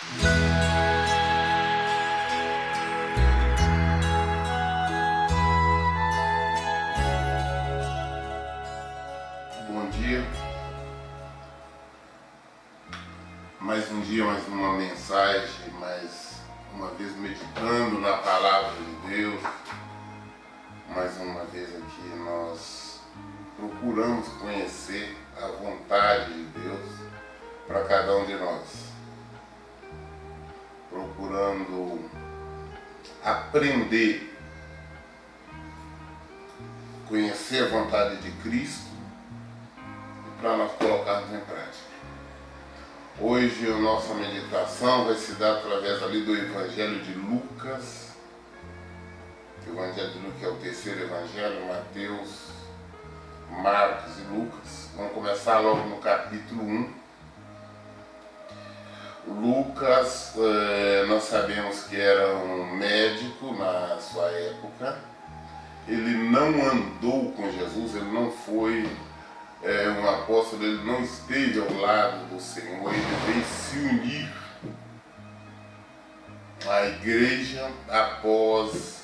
Bom dia, mais um dia, mais uma mensagem, mais uma vez meditando na Palavra de Deus. Mais uma vez aqui nós procuramos conhecer a vontade de Deus para cada um de nós, procurando aprender, conhecer a vontade de Cristo para nós colocarmos em prática. Hoje a nossa meditação vai se dar através ali do Evangelho de Lucas. O Evangelho de Lucas é o terceiro Evangelho, Mateus, Marcos e Lucas. Vamos começar logo no capítulo 1. Lucas, nós sabemos que era um médico na sua época. Ele não andou com Jesus, ele não foi um apóstolo, ele não esteve ao lado do Senhor, ele veio se unir à igreja após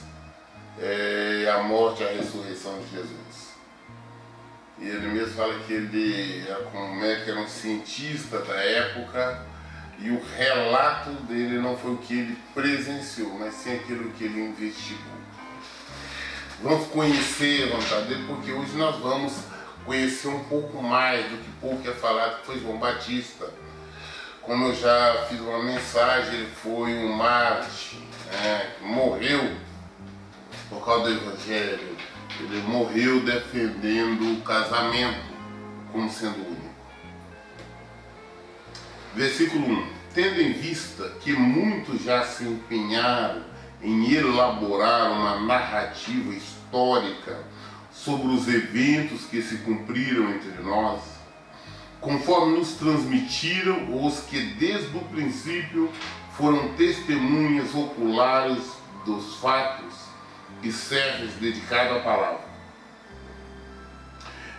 a morte e a ressurreição de Jesus. E ele mesmo fala que ele era um cientista da época, e o relato dele não foi o que ele presenciou, mas sim aquilo que ele investigou. Vamos conhecer a vontade dele, porque hoje nós vamos conhecer um pouco mais do que pouco é falado, que foi João Batista. Como eu já fiz uma mensagem, ele foi um mártir, morreu por causa do Evangelho. Ele morreu defendendo o casamento como sendo único. Versículo 1. Tendo em vista que muitos já se empenharam em elaborar uma narrativa histórica sobre os eventos que se cumpriram entre nós, conforme nos transmitiram os que desde o princípio foram testemunhas oculares dos fatos e servos dedicados à palavra.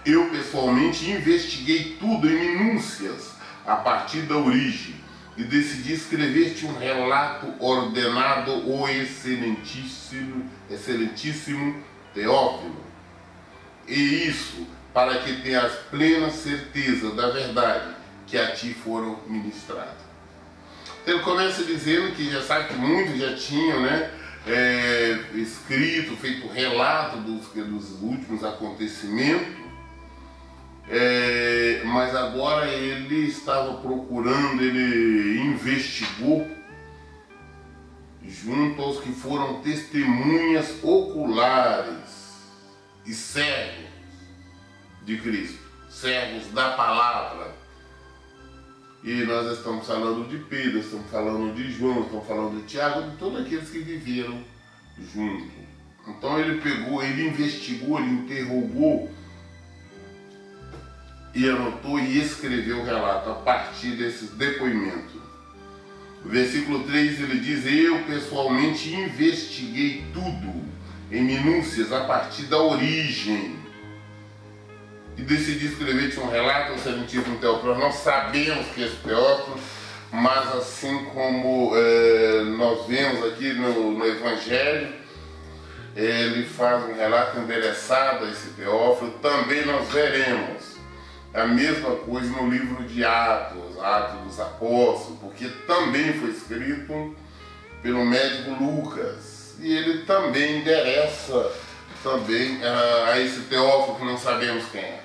Eu pessoalmente investiguei tudo em minúcias a partir da origem e decidi escrever-te um relato ordenado ao excelentíssimo Teófilo. E isso para que tenhas plena certeza da verdade que a ti foram ministradas. Ele começa dizendo que já sabe que muitos já tinham escrito, feito relato dos últimos acontecimentos, mas agora ele estava procurando, ele investigou junto aos que foram testemunhas oculares e servos de Cristo, servos da palavra. E nós estamos falando de Pedro, estamos falando de João, estamos falando de Tiago, de todos aqueles que viveram junto. Então ele pegou, ele investigou, ele interrogou e anotou e escreveu o relato a partir desses depoimentos. No versículo 3 ele diz: eu pessoalmente investiguei tudo em minúcias a partir da origem e decidi escrever-te um relato ao excelentíssimo Teófilo. Nós sabemos que esse Teófilo, mas assim como nós vemos aqui no Evangelho, ele faz um relato endereçado a esse Teófilo. Também nós veremos a mesma coisa no livro de Atos, Atos dos Apóstolos, porque também foi escrito pelo médico Lucas. E ele também endereça a esse Teófilo que não sabemos quem é.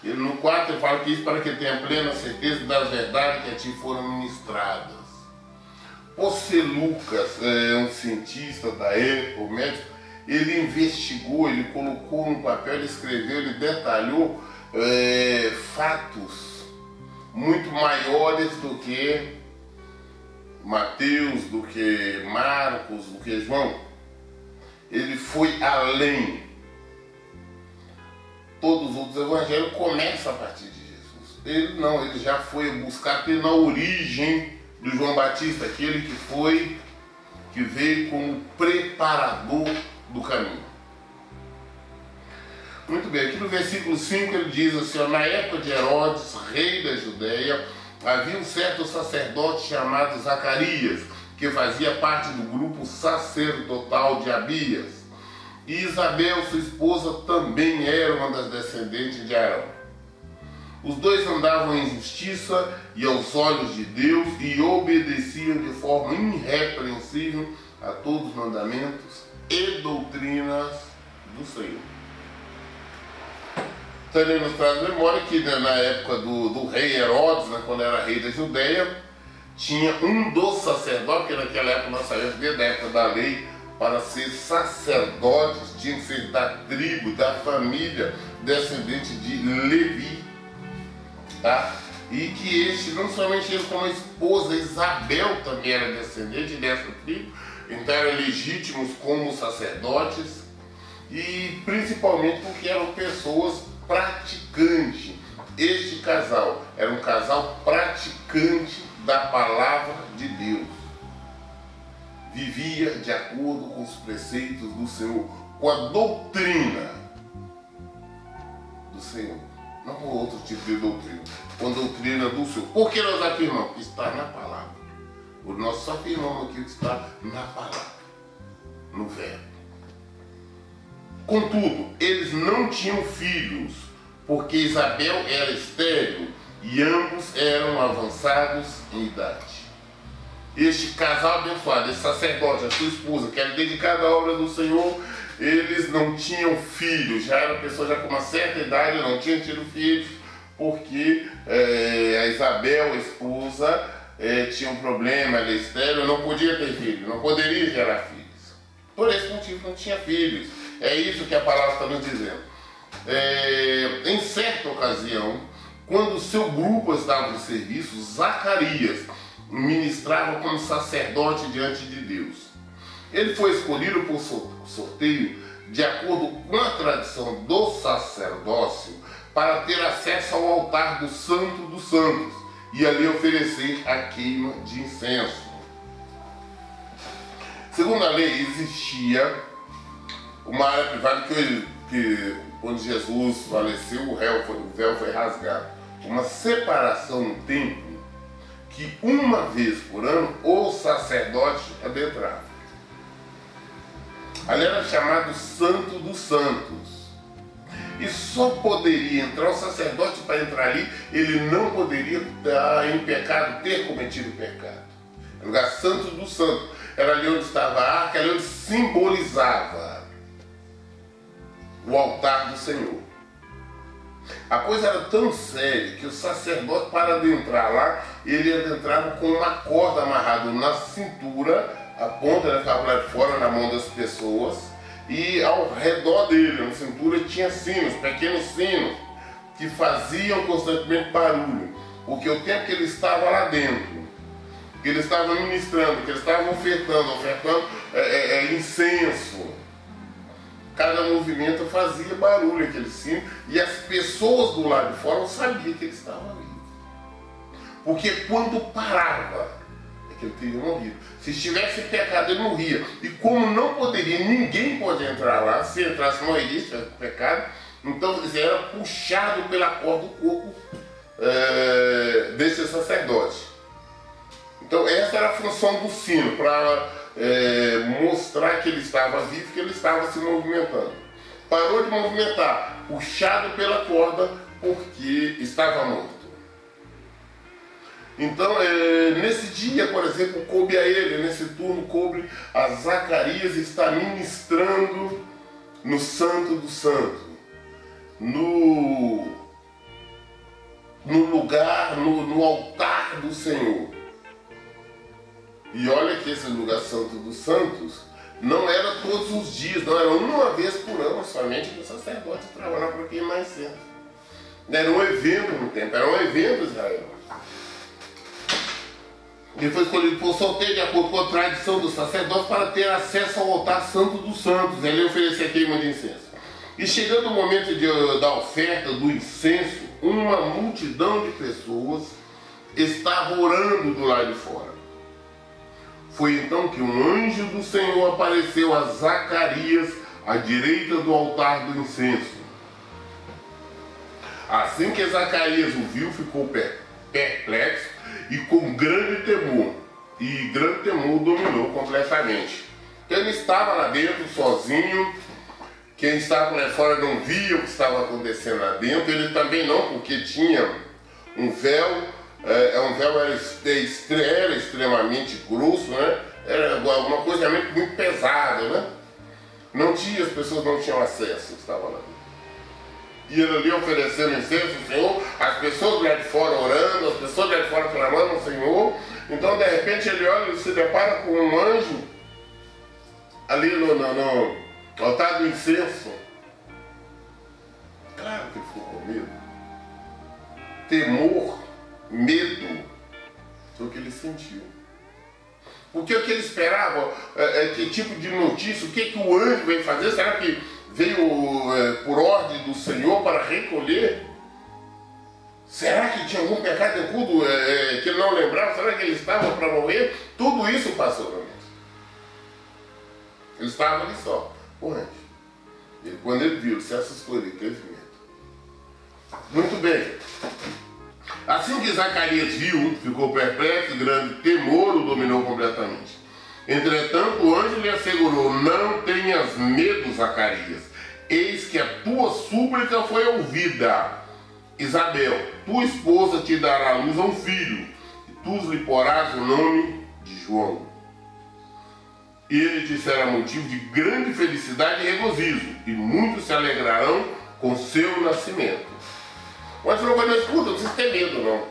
Ele no 4 ele fala que isso para que tenha plena certeza das verdades que a ti foram ministradas. Por ser Lucas um cientista da época, o médico, ele investigou, ele colocou no papel, ele escreveu, ele detalhou fatos muito maiores do que Mateus, do que Marcos, do que João. Ele foi além. Todos os outros evangelhos começam a partir de Jesus. Ele não, ele já foi buscar até na origem do João Batista, aquele que veio como preparador do caminho. Muito bem, aqui no versículo 5 ele diz assim: na época de Herodes, rei da Judéia, havia um certo sacerdote chamado Zacarias, que fazia parte do grupo sacerdotal de Abias. E Isabel, sua esposa, também era uma das descendentes de Arão. Os dois andavam em justiça e aos olhos de Deus e obedeciam de forma irrepreensível a todos os mandamentos e doutrinas do Senhor. Então ele nos traz memória que na época do rei Herodes, quando era rei da Judéia, tinha um dos sacerdotes, que naquela época nós sabemos que da época da lei, para ser sacerdotes, tinha que ser da tribo, da família, descendente de Levi. Tá? E que este, não somente ele, como a esposa Isabel também era descendente dessa tribo, então eram legítimos como sacerdotes, e principalmente porque eram pessoas praticantes. Este casal era um casal praticante da palavra de Deus. Vivia de acordo com os preceitos do Senhor, com a doutrina do Senhor. Não com outro tipo de doutrina, com a doutrina do Senhor. Por que nós afirmamos? Que está na palavra. Nós só afirmamos aquilo que está na palavra, no verbo. Contudo, eles não tinham filhos, porque Isabel era estéril e ambos eram avançados em idade. Este casal abençoado, esse sacerdote, a sua esposa, que era dedicada à obra do Senhor, eles não tinham filhos, já era pessoa já com uma certa idade, não tinham tido filhos, porque a Isabel, a esposa, tinha um problema, ela é estéril, não podia ter filhos, não poderia gerar filhos. Por esse motivo não tinha filhos. É isso que a palavra está nos dizendo. Em certa ocasião, quando o seu grupo estava em serviço, Zacarias ministrava como sacerdote diante de Deus. Ele foi escolhido por sorteio, de acordo com a tradição do sacerdócio, para ter acesso ao altar do Santo dos Santos e ali oferecer a queima de incenso. Segundo a lei, existia uma área privada que quando Jesus faleceu, o véu foi rasgado. Uma separação no templo que uma vez por ano o sacerdote adentrava. Ali era chamado Santo dos Santos. E só poderia entrar o sacerdote. Para entrar ali, ele não poderia estar em pecado, ter cometido pecado. O lugar Santo dos Santos era ali onde estava a arca, ali onde simbolizava o altar do Senhor. A coisa era tão séria que o sacerdote, para adentrar lá, ele adentrava com uma corda amarrada na cintura, a ponta ficava lá de fora na mão das pessoas, e ao redor dele, na cintura, tinha sinos, pequenos sinos, que faziam constantemente barulho, porque o tempo que ele estava lá dentro, que ele estava ministrando, que ele estava ofertando incenso, cada movimento fazia barulho, aquele sino, e as pessoas do lado de fora não sabiam que ele estava vivo. Porque quando parava, é que ele teria morrido. Se estivesse em pecado, ele morria. E como não poderia, ninguém pode entrar lá, se entrasse morreria, se tivesse pecado, então ele era puxado pela corda do corpo desse sacerdote. Então essa era a função do sino, para mostrar que ele estava vivo, que ele estava se movimentando. Parou de movimentar, puxado pela corda, porque estava morto. Então, nesse dia, por exemplo, coube a ele, nesse turno, coube a Zacarias estar ministrando no Santo do Santo, no lugar, no altar do Senhor. E olha que esse lugar Santo dos Santos não era todos os dias, não era uma vez por ano somente que o sacerdote trabalhava para queimar incenso. Era um evento no tempo, era um evento Israel. Ele foi escolhido por sorteio de acordo com a tradição do sacerdote para ter acesso ao altar Santo dos Santos. Ele oferecia queima de incenso. E chegando o momento da oferta do incenso, uma multidão de pessoas estava orando do lado de fora. Foi então que um anjo do Senhor apareceu a Zacarias à direita do altar do incenso. Assim que Zacarias o viu, ficou perplexo e com grande temor. E grande temor dominou completamente. Então ele estava lá dentro sozinho. Quem estava lá fora não via o que estava acontecendo lá dentro. Ele também não, porque tinha um véu. Um véu era extremamente grosso, né? Era uma coisa realmente muito pesada, né? Não tinha, as pessoas não tinham acesso, estava lá. E ele ali oferecendo incenso ao Senhor, as pessoas lá de fora orando, as pessoas lá de fora clamando ao Senhor. Então de repente ele olha e se depara com um anjo ali no altar do incenso. Claro que ele ficou com medo. Temor, medo, foi o que ele sentiu. Porque o que ele esperava, que tipo de notícia, o que o anjo veio fazer? Será que veio por ordem do Senhor para recolher? Será que tinha algum pecado oculto que ele não lembrava? Será que ele estava para morrer? Tudo isso passou na mente. Ele estava ali só, o anjo. E quando ele viu, ele se assustou, ele teve medo. Muito bem. Assim que Zacarias viu, ficou perplexo, grande temor o dominou completamente. Entretanto, o anjo lhe assegurou: não tenhas medo, Zacarias, eis que a tua súplica foi ouvida. Isabel, tua esposa, te dará à luz a um filho, e tu lhe porás o nome de João. Ele te será motivo de grande felicidade e regozijo, e muitos se alegrarão com seu nascimento. Mas não vai, não escuta, não precisa ter medo, não.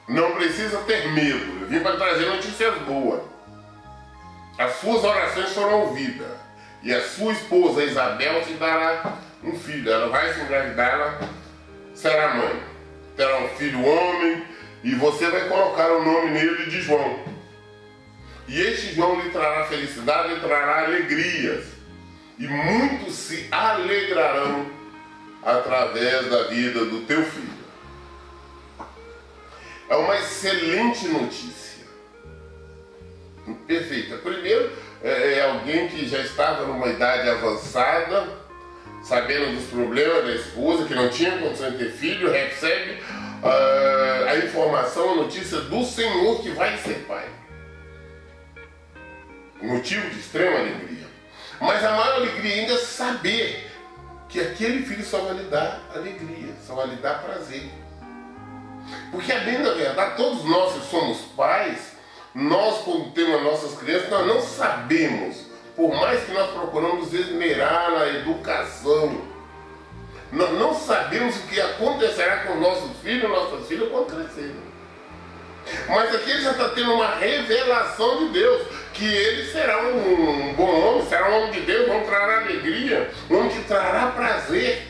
Não precisa ter medo. Eu vim para trazer notícias boas. As suas orações foram ouvidas. E a sua esposa Isabel te dará um filho. Ela vai se engravidar, ela será mãe. Terá um filho homem e você vai colocar o nome nele de João. E este João lhe trará felicidade, lhe trará alegrias. E muitos se alegrarão através da vida do teu filho. É uma excelente notícia. Perfeita. Primeiro, é alguém que já estava numa idade avançada, sabendo dos problemas da esposa, que não tinha condição de ter filho, recebe a informação, a notícia do Senhor que vai ser pai. Motivo de extrema alegria. Mas a maior alegria ainda é saber que aquele filho só vai lhe dar alegria, só vai lhe dar prazer. Porque a bem da verdade, todos nós que somos pais, nós quando temos nossas crianças, nós não sabemos, por mais que nós procuramos esmerar na educação, nós não sabemos o que acontecerá com nossos filhos, nossas filhas quando crescerem. Mas aqui ele já está tendo uma revelação de Deus, que ele será um bom homem, será um homem de Deus, um homem que trará alegria, um homem que trará prazer.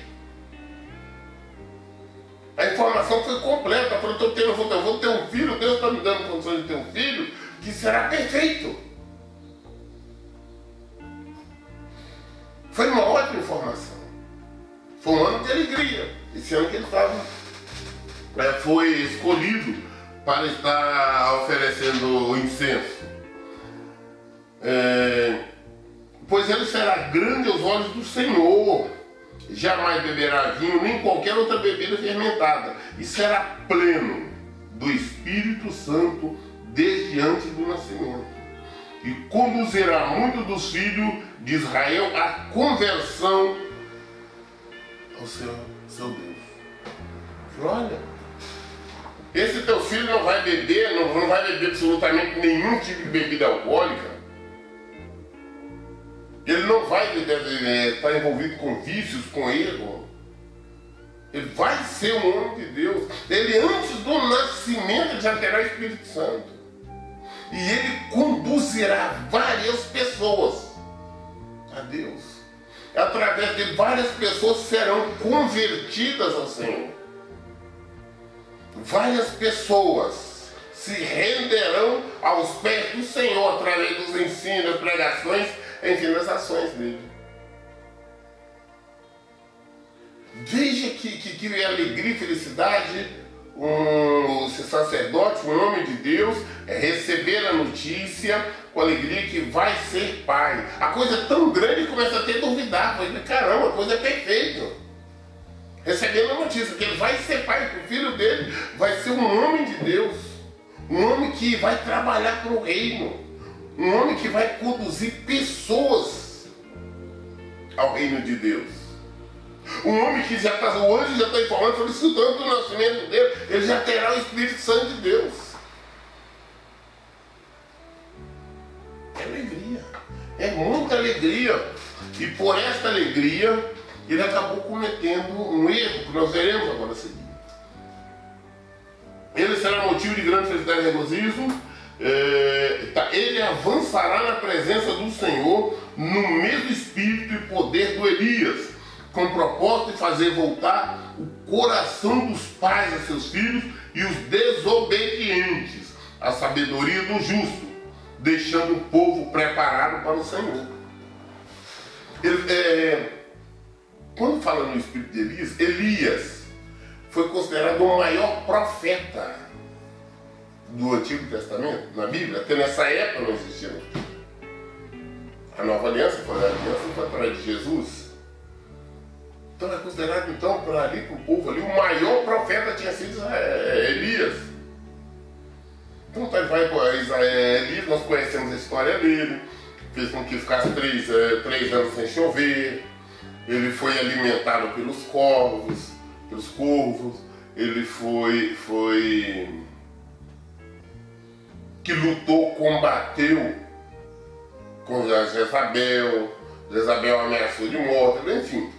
A informação foi completa. Ela falou: eu vou ter um filho, Deus está me dando condições de ter um filho que será perfeito. Foi uma ótima informação. Foi um ano de alegria. Esse ano que ele estava, foi escolhido para estar oferecendo o incenso. Pois ele será grande aos olhos do Senhor, jamais beberá vinho, nem qualquer outra bebida fermentada, e será pleno do Espírito Santo desde antes do nascimento, e conduzirá muitos dos filhos de Israel à conversão ao seu Deus. Olha, esse teu filho não vai beber, não vai beber absolutamente nenhum tipo de bebida alcoólica. Ele não vai estar envolvido com vícios, com erro. Ele vai ser um homem de Deus. Ele, antes do nascimento, já terá o Espírito Santo. E ele conduzirá várias pessoas a Deus. Através de várias pessoas serão convertidas ao Senhor. Várias pessoas se renderão aos pés do Senhor através dos ensinos, pregações, enfim, das ações dele. Veja que alegria e felicidade um sacerdote, um homem de Deus, receber a notícia com alegria que vai ser pai. A coisa é tão grande que começa a ter duvidar. Caramba, a coisa é perfeita. Recebendo a notícia que ele vai ser pai, que o filho dele vai ser um homem de Deus. um homem que vai trabalhar para o reino, um homem que vai conduzir pessoas ao reino de Deus. Um homem que já está, o anjo já está informando, solicitando o nascimento dele, ele já terá o Espírito Santo de Deus. É alegria, é muita alegria. E por esta alegria, ele acabou cometendo um erro que nós veremos agora a seguir. Ele será motivo de grande felicidade e regozijo. Ele avançará na presença do Senhor no mesmo espírito e poder do Elias, com o propósito de fazer voltar o coração dos pais a seus filhos e os desobedientes à sabedoria do justo, deixando o povo preparado para o Senhor. Quando fala no espírito de Elias, Elias foi considerado o maior profeta do Antigo Testamento, na Bíblia. Até nessa época não existia. A nova aliança foi através de Jesus. Então é considerado, então, para ali, para o povo ali, o maior profeta tinha sido Elias. Então ele vai para Elias, nós conhecemos a história dele, fez com que ficasse 3 anos sem chover, ele foi alimentado pelos corvos, ele foi que lutou, combateu com Jezabel ameaçou de morte, enfim.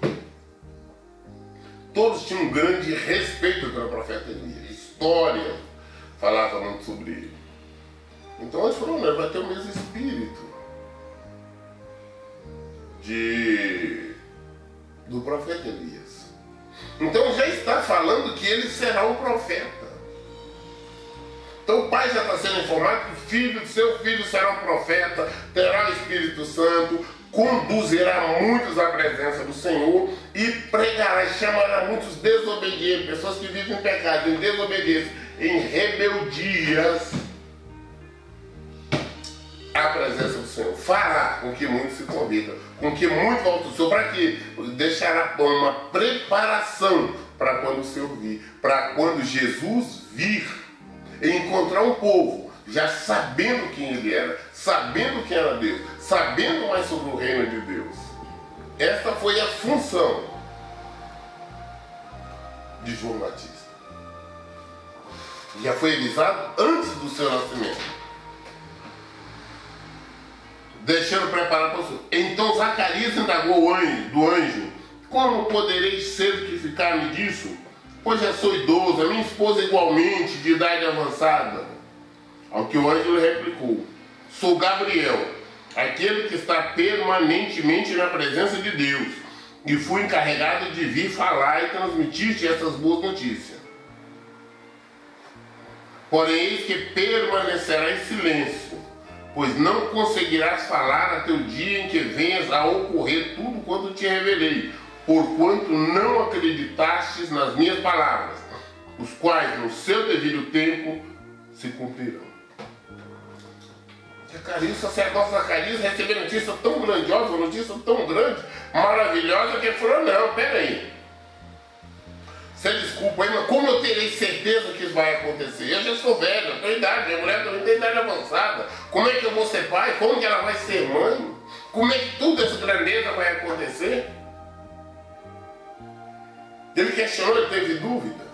Todos tinham um grande respeito pelo profeta Elias. A história falava muito sobre ele. Então eles falaram, ele vai ter o mesmo espírito do profeta Elias. Então já está falando que ele será um profeta. Então o pai já está sendo informado que o filho de seu filho será um profeta, terá o Espírito Santo, conduzirá muitos à presença do Senhor e pregará e chamará muitos desobedientes, pessoas que vivem em pecado, em desobediência, em rebeldias, à presença do Senhor. Fará com que muitos se convirtam, com que muitos voltem ao Senhor, para que deixará uma preparação para quando o Senhor vir, para quando Jesus vir e encontrar um povo já sabendo quem ele era, sabendo quem era Deus, sabendo mais sobre o reino de Deus. Esta foi a função de João Batista. Já foi avisado antes do seu nascimento, deixando preparado para o Senhor. Então Zacarias indagou do anjo: como poderei certificar-me disso? Pois já sou idoso, a minha esposa igualmente de idade avançada. Ao que o anjo lhe replicou: sou Gabriel, aquele que está permanentemente na presença de Deus, e fui encarregado de vir falar e transmitir-te essas boas notícias. Porém, eis que permanecerá em silêncio, pois não conseguirás falar até o dia em que venhas a ocorrer tudo quanto te revelei, porquanto não acreditastes nas minhas palavras, os quais no seu devido tempo se cumprirão. O sacerdote Zacarias recebeu notícia tão grandiosa, uma notícia tão grande, maravilhosa, que ele falou: não, peraí, você desculpa aí, mas como eu terei certeza que isso vai acontecer? Eu já sou velho, eu tenho idade, minha mulher também tem idade avançada. Como é que eu vou ser pai? Como que ela vai ser mãe? Como é que tudo essa grandeza vai acontecer? Ele questionou, ele teve dúvidas.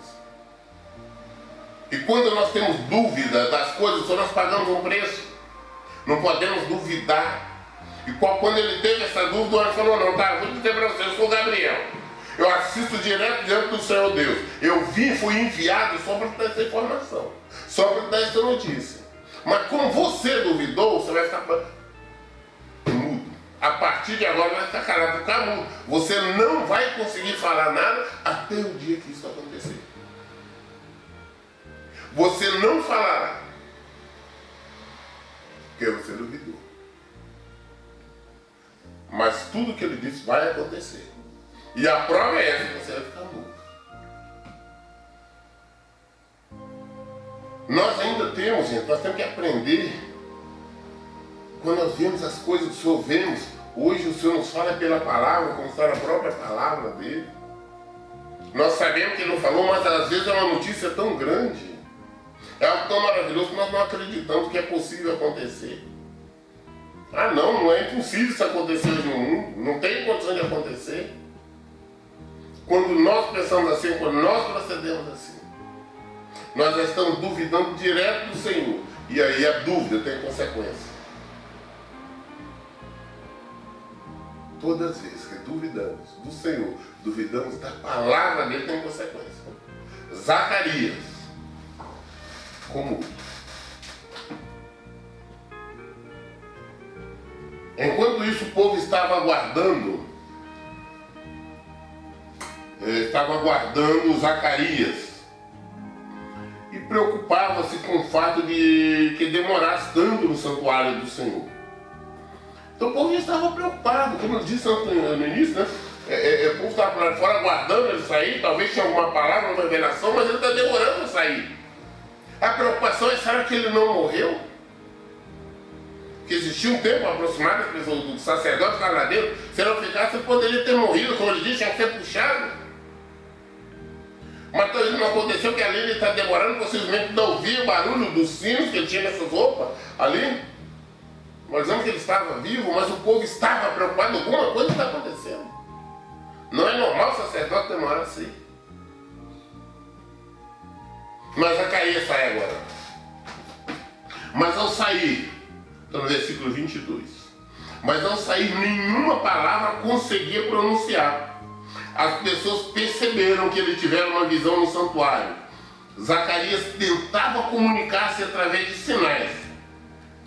E quando nós temos dúvida das coisas, nós pagamos um preço. Não podemos duvidar. E quando ele teve essa dúvida, o anjo falou: não, tá, vou dizer para você, eu sou Gabriel. Eu assisto direto diante do Senhor Deus. Eu fui enviado só para dar essa informação, só para dar essa notícia. Mas como você duvidou, você vai ficar mudo. A partir de agora vai ficar calado, ficar mudo. Você não vai conseguir falar nada até o dia que isso acontecer. Você não falará, porque você duvidou. Mas tudo que ele disse vai acontecer. E a prova é essa, que você vai ficar mudo. Nós ainda temos, gente, nós temos que aprender. Quando nós vemos as coisas do Senhor, vemos. Hoje o Senhor nos fala pela palavra, como está na própria palavra dele. Nós sabemos que ele não falou, mas às vezes é uma notícia tão grande É algo tão maravilhoso que nós não acreditamos que é possível acontecer. Ah não é impossível isso acontecer hoje no mundo, não tem condição de acontecer. Quando nós pensamos assim, quando nós procedemos assim, nós já estamos duvidando direto do Senhor. E aí a dúvida tem consequência. Todas as vezes que duvidamos do Senhor, duvidamos da palavra dele, tem consequência. Zacarias, como enquanto isso o povo estava aguardando Zacarias e preocupava-se com o fato de que demorasse tanto no santuário do Senhor. Então o povo já estava preocupado, como eu disse no início, né? O povo estava lá fora aguardando ele sair, talvez tinha alguma palavra, uma revelação, mas ele está demorando a sair. A preocupação é, será que ele não morreu? Que existia um tempo aproximado do sacerdote que estava lá dentro, se ele não ficasse, ele poderia ter morrido, como ele disse, tinha que ser puxado. Mas não aconteceu, que ali ele está demorando, possivelmente não ouvia o barulho dos sinos que ele tinha nessas roupas ali. Nós dizemos que ele estava vivo, mas o povo estava preocupado, alguma coisa está acontecendo. Não é normal o sacerdote demorar assim. Mas Zacarias sai agora. Mas ao sair, estou no versículo 22, mas ao sair nenhuma palavra conseguia pronunciar. As pessoas perceberam que ele tivera uma visão no santuário. Zacarias tentava comunicar-se através de sinais,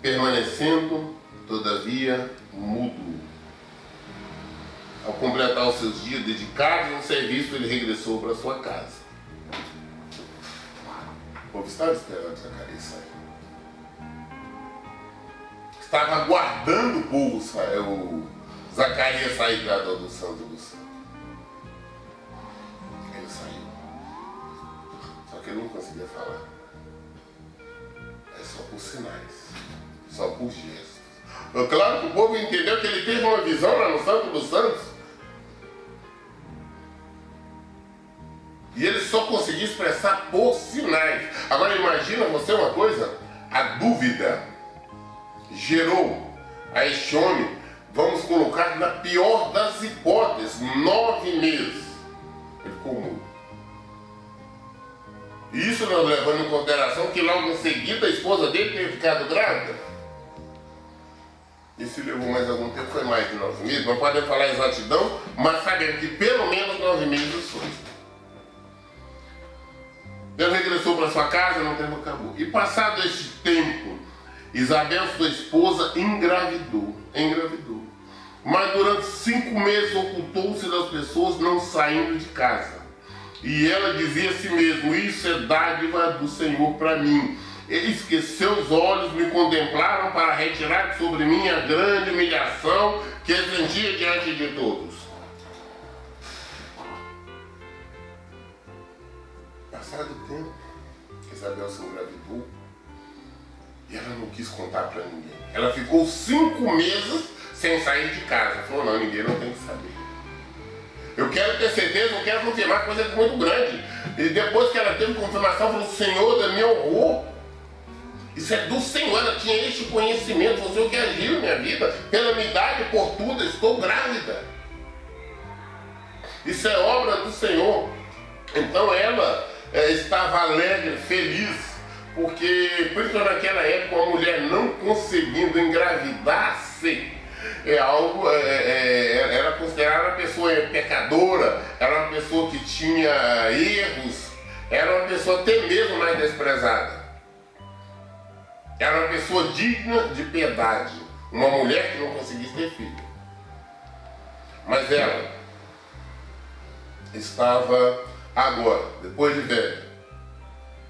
permanecendo, todavia, mudo. Ao completar os seus dias dedicados ao serviço, ele regressou para sua casa. O povo estava esperando Zacarias sair. Estava aguardando o povo, o Zacarias sair do Santo do Santo. Ele saiu. Só que ele não conseguia falar. É só por sinais, só por gestos. Claro que o povo entendeu que ele teve uma visão lá no Santo dos Santos. E ele só conseguia expressar por sinais. Agora imagina você uma coisa, a dúvida gerou a este homem, vamos colocar na pior das hipóteses, 9 meses. Ele ficou mudo. Isso nós levando em consideração que logo em seguida a esposa dele tinha ficado grávida. E se levou mais algum tempo, foi mais de 9 meses. Não podemos falar exatidão, mas sabemos que pelo menos 9 meses foi. Ele regressou para sua casa, não tempo acabou. E passado este tempo, Isabel, sua esposa, engravidou. Mas durante 5 meses ocultou-se das pessoas, não saindo de casa. E ela dizia a si mesma, isso é dádiva do Senhor para mim. Eis que seus olhos me contemplaram para retirar sobre mim a grande humilhação que estendia diante de todos. Passado o tempo, Isabel se engravidou e ela não quis contar para ninguém. Ela ficou 5 meses sem sair de casa. Falou, não, ninguém não tem que saber. Eu quero ter certeza, eu quero confirmar coisa muito grande. E depois que ela teve confirmação, falou, Senhor, da minha horror. Isso é do Senhor, ela tinha este conhecimento. Foi o Senhor que agiu na minha vida. Pela minha idade, por tudo, estou grávida. Isso é obra do Senhor. Então ela estava alegre, feliz, porque, principalmente naquela época, uma mulher não conseguindo engravidar-se, era considerada uma pessoa pecadora, era uma pessoa que tinha erros, era uma pessoa até mesmo mais desprezada. Era uma pessoa digna de piedade, uma mulher que não conseguisse ter filho. Mas ela estava agora, depois de velha.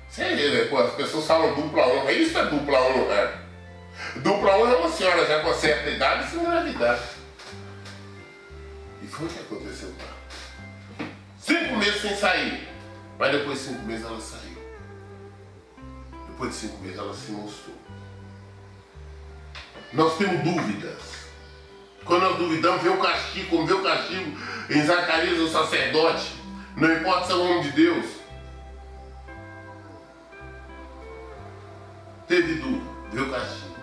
As pessoas falam dupla honra, isso é dupla honra. Dupla honra é uma senhora já com certa idade se engravidar. E foi o que aconteceu com ela. 5 meses sem sair, mas depois de 5 meses ela saiu. Depois de 5 meses ela se mostrou. Nós temos dúvidas. Quando nós duvidamos, vê o castigo, como vê o castigo em Zacarias, o sacerdote. Não importa se é o homem de Deus. teve duro, viu castigo.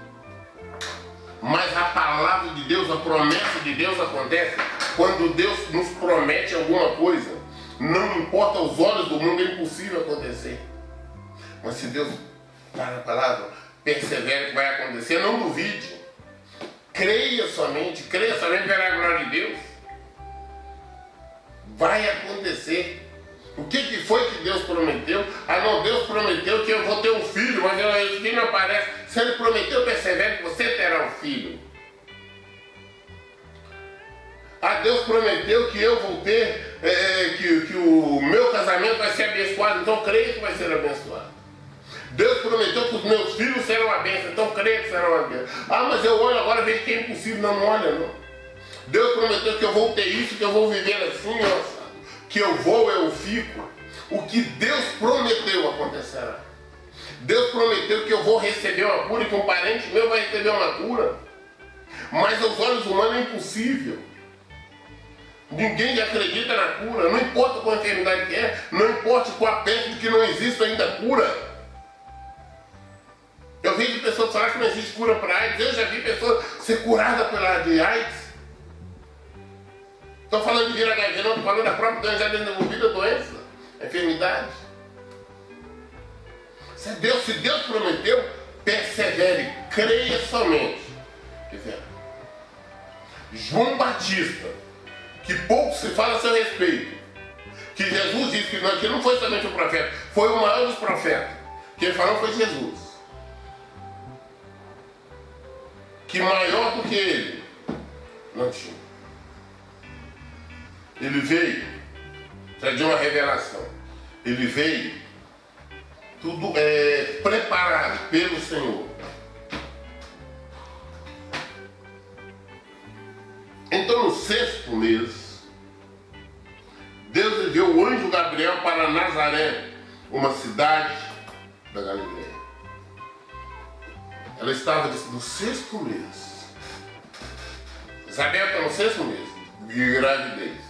Mas a palavra de Deus, a promessa de Deus acontece quando Deus nos promete alguma coisa. Não importa aos olhos do mundo, é impossível acontecer. Mas se Deus está na palavra, persevere que vai acontecer, não duvide. Creia somente verá a glória de Deus. Vai acontecer. O que foi que Deus prometeu? Ah não, Deus prometeu que eu vou ter um filho, mas esse filho não aparece. Se Ele prometeu, persevere que você terá um filho. Ah, Deus prometeu que eu vou ter, que o meu casamento vai ser abençoado, então creia que vai ser abençoado. Deus prometeu que os meus filhos serão uma bênção, então creia que serão uma bênção. Ah, mas eu olho agora e vejo que é impossível. Não olha, não. Deus prometeu que eu vou ter isso, que eu vou viver assim, ó. Que eu vou, eu fico. O que Deus prometeu acontecerá. Deus prometeu que eu vou receber uma cura e que um parente meu vai receber uma cura. Mas aos olhos humanos é impossível. Ninguém acredita na cura. Não importa qual enfermidade que é, não importa qual a peste que não existe ainda cura. Eu vejo pessoas falar que não existe cura para AIDS. Eu já vi pessoas ser curadas pela AIDS. Estou falando de vírus HIV, não, estou falando da própria doença já desenvolvida, doença, enfermidade. Se Deus prometeu, persevere, creia somente. João Batista, que pouco se fala a seu respeito, que Jesus disse que não foi somente um profeta, foi o maior dos profetas. Quem falou foi Jesus. Que maior do que ele não tinha. Ele veio trazer uma revelação. Ele veio tudo preparado pelo Senhor. Então no 6º mês, Deus enviou o anjo Gabriel para Nazaré, uma cidade da Galileia. Ela estava no 6º mês. Isabel está no 6º mês de gravidez.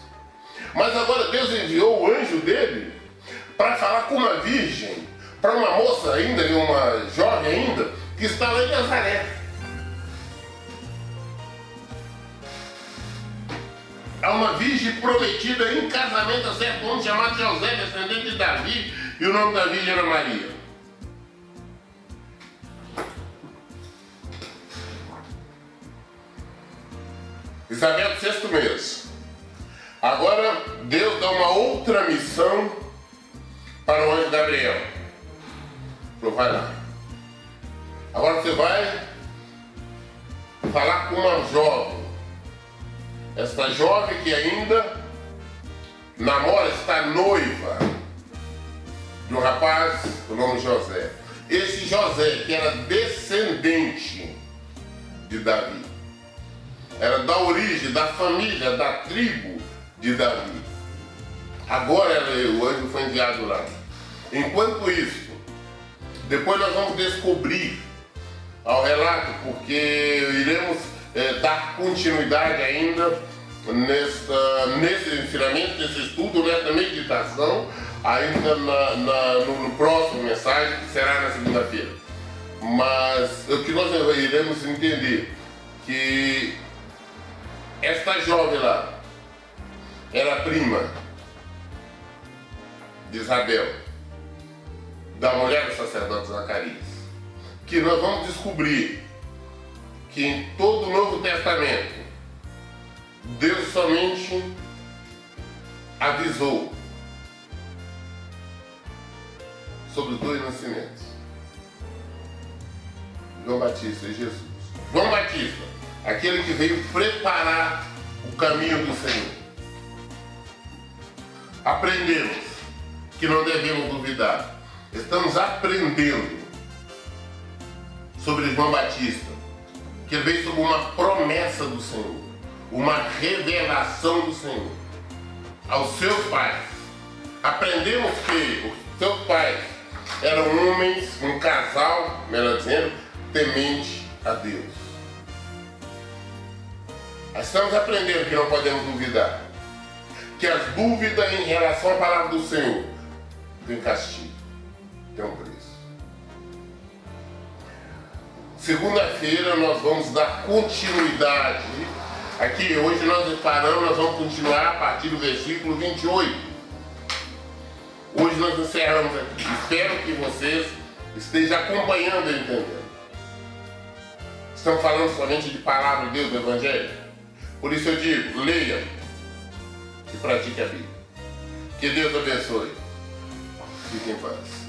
Mas agora Deus enviou o anjo dele para falar com uma virgem, para uma moça ainda, e uma jovem ainda, que está lá em Nazaré. Há uma virgem prometida em casamento a certo homem chamado José, descendente de Davi, e o nome da virgem era Maria. Isabel, 6º mês. Agora Deus dá uma outra missão para o anjo Gabriel. Vai lá. Agora você vai falar com uma jovem. Esta jovem que ainda namora, está noiva de um rapaz, o nome José. Esse José, que era descendente de Davi, era da origem, da família, da tribo de Davi. Agora o anjo foi enviado lá. Enquanto isso, depois nós vamos descobrir ao relato, porque iremos dar continuidade ainda nesse ensinamento, nesse estudo, nessa meditação, ainda no próximo mensagem, que será na segunda-feira. Mas o que nós iremos entender, que esta jovem lá era prima de Isabel, da mulher do sacerdote Zacarias, que nós vamos descobrir que em todo o Novo Testamento Deus somente avisou sobre os 2 nascimentos, João Batista e Jesus. João Batista, aquele que veio preparar o caminho do Senhor. Aprendemos que não devemos duvidar. Estamos aprendendo sobre João Batista, que ele veio sobre uma promessa do Senhor, uma revelação do Senhor aos seus pais. Aprendemos que os seus pais eram homens, um casal, melhor dizendo, temente a Deus. Estamos aprendendo que não podemos duvidar, que as dúvidas em relação à palavra do Senhor tem castigo, tem um preço. Segunda-feira nós vamos dar continuidade. Aqui, hoje nós paramos, nós vamos continuar a partir do versículo 28. Hoje nós encerramos aqui. Espero que vocês estejam acompanhando e entendendo. Estamos falando somente de palavra de Deus, do Evangelho. Por isso eu digo, leia e pratique a Bíblia. Que Deus abençoe. Fique em paz.